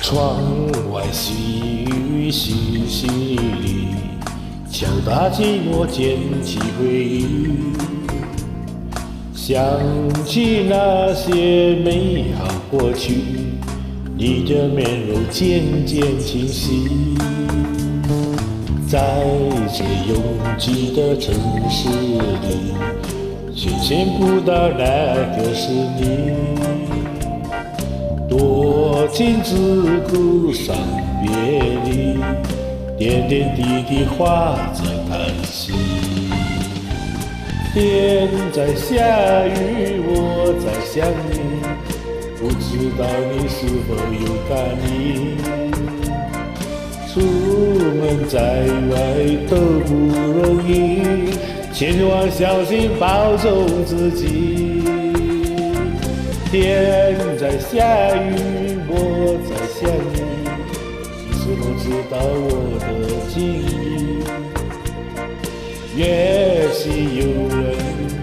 窗外细雨淅淅沥，敲打寂寞，捡起回忆。想起那些美好过去，你的面容渐渐清晰。在这拥挤的城市里，却见不到那个是你。多情自古伤别离，点点滴滴化作叹息。天在下雨，我在想你，不知道你是否有感应。出门在外都不容易，千万小心保重自己。天在下雨，我在想你，你是否知道我的情意？也许有人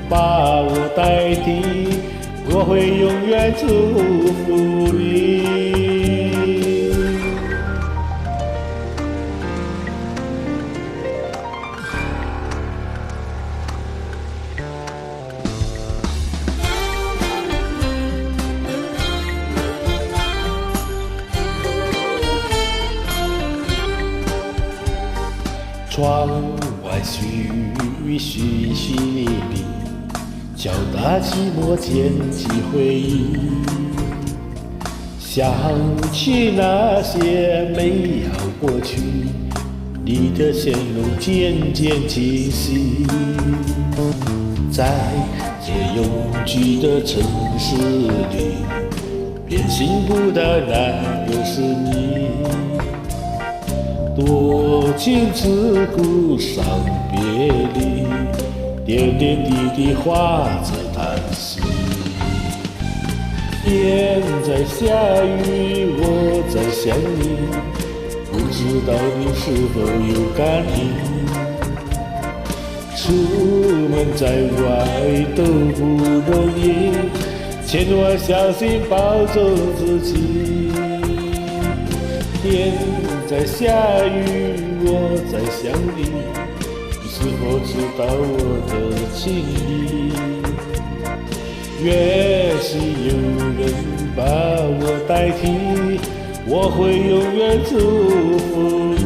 把我代替，我会永远祝福你。窗外细雨淅淅沥沥，敲打寂寞，捡起回忆。想起那些美好过去，你的笑容渐渐清晰。在这拥挤的城市里，便寻不到那个是你。多情自古伤别离，点点滴滴化作叹息。天在下雨，我在想你，不知道你是否有感应。出门在外都不容易，千万小心保重自己。天在下雨，我在想你，你是否知道我的情意？也许有人把我代替，我会永远祝福你。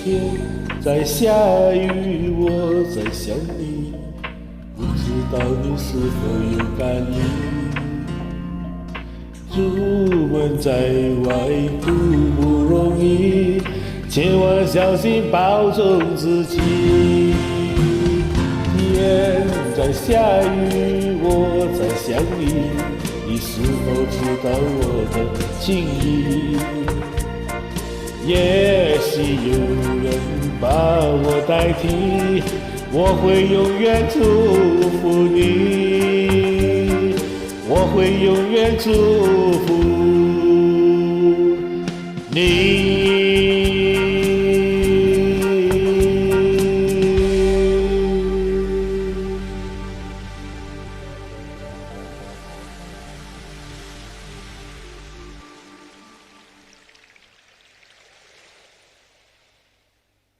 天在下雨，我在想你，不知道你是否有感应？出门在外都不容易，千万小心保重自己。天在下雨，我在想你，你是否知道我的情意？也许有人把我代替，我会永远祝福你。我会永远祝福